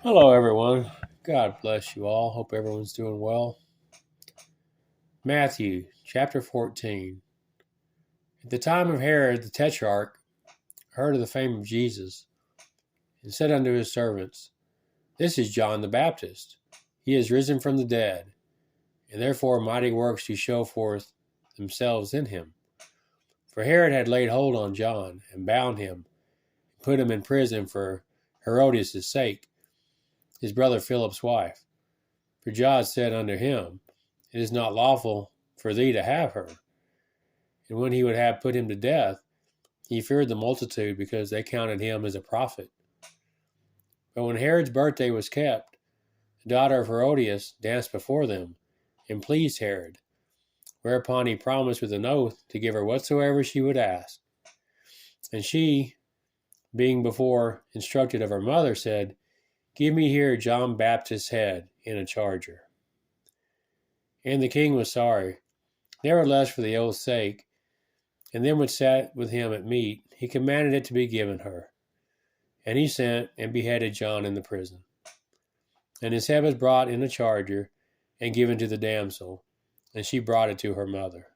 Hello, everyone. God bless you all. Hope everyone's doing well. Matthew chapter 14. At the time of Herod the Tetrarch heard of the fame of Jesus, and said unto his servants, This is John the Baptist. He is risen from the dead, and therefore mighty works do show forth themselves in him. For Herod had laid hold on John, and bound him, and put him in prison for Herodias' sake, his brother Philip's wife. For John said unto him, It is not lawful for thee to have her. And when he would have put him to death, he feared the multitude, because they counted him as a prophet. But when Herod's birthday was kept, the daughter of Herodias danced before them, and pleased Herod. Whereupon he promised with an oath to give her whatsoever she would ask. And she, being before instructed of her mother, said, Give me here John Baptist's head in a charger. And the king was sorry. Nevertheless, for the oath's sake, and them which sat with him at meat, he commanded it to be given her. And he sent and beheaded John in the prison. And his head was brought in a charger, and given to the damsel, and she brought it to her mother.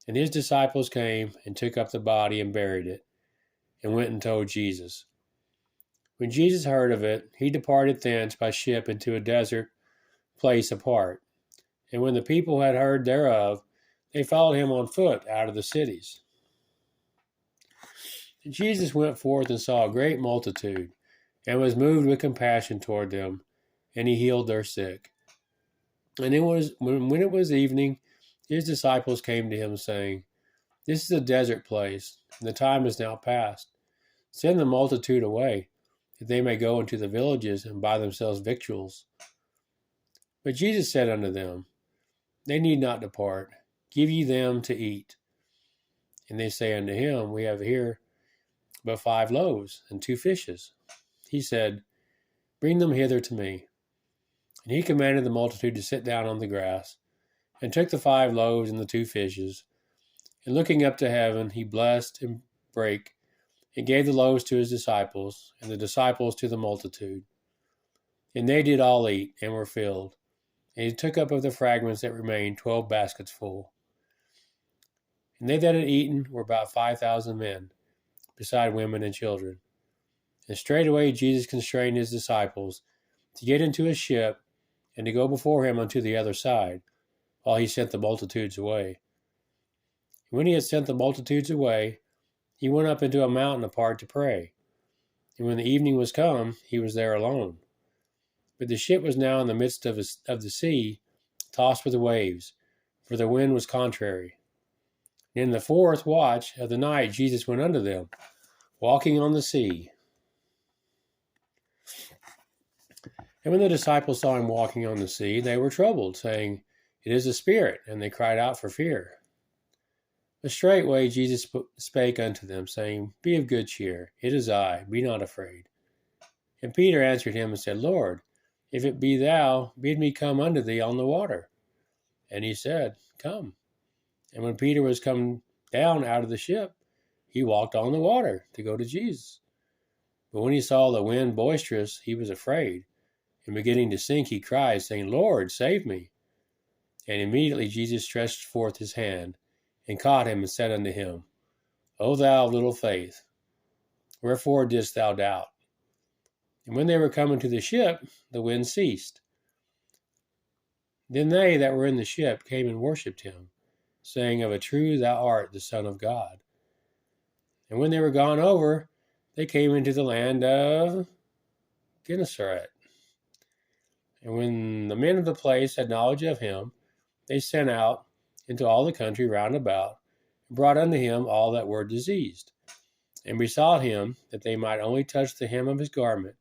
And his disciples came, and took up the body, and buried it, and went and told Jesus. When Jesus heard of it, he departed thence by ship into a desert place apart. And when the people had heard thereof, they followed him on foot out of the cities. And Jesus went forth and saw a great multitude, and was moved with compassion toward them, and he healed their sick. And it was when it was evening, his disciples came to him, saying, This is a desert place, and the time is now past. Send the multitude away, that they may go into the villages and buy themselves victuals. But Jesus said unto them, They need not depart. Give ye them to eat. And they say unto him, We have here but 5 loaves and 2 fishes. He said, Bring them hither to me. And he commanded the multitude to sit down on the grass, and took the 5 loaves and the 2 fishes, and looking up to heaven, he blessed and brake, and gave the loaves to his disciples, and the disciples to the multitude. And they did all eat, and were filled. And he took up of the fragments that remained 12 baskets full. And they that had eaten were about 5,000 men, beside women and children. And straightway Jesus constrained his disciples to get into a ship, and to go before him unto the other side, while he sent the multitudes away. And when he had sent the multitudes away, he went up into a mountain apart to pray. And when the evening was come, he was there alone. But the ship was now in the midst of the sea, tossed with the waves, for the wind was contrary. And in the 4th watch of the night Jesus went unto them, walking on the sea. And when the disciples saw him walking on the sea, they were troubled, saying, It is a spirit, and they cried out for fear. But straightway Jesus spake unto them, saying, Be of good cheer, it is I, be not afraid. And Peter answered him and said, Lord, if it be thou, bid me come unto thee on the water. And he said, Come. And when Peter was come down out of the ship, he walked on the water to go to Jesus. But when he saw the wind boisterous, he was afraid, and beginning to sink, he cried, saying, Lord, save me. And immediately Jesus stretched forth his hand, and caught him, and said unto him, O thou of little faith, wherefore didst thou doubt? And when they were come into the ship, the wind ceased. Then they that were in the ship came and worshipped him, saying, Of a truth thou art the Son of God. And when they were gone over, they came into the land of Gennesaret. And when the men of the place had knowledge of him, they sent out into all the country round about, and brought unto him all that were diseased, and besought him that they might only touch the hem of his garment,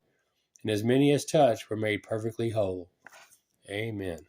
and as many as touched were made perfectly whole. Amen.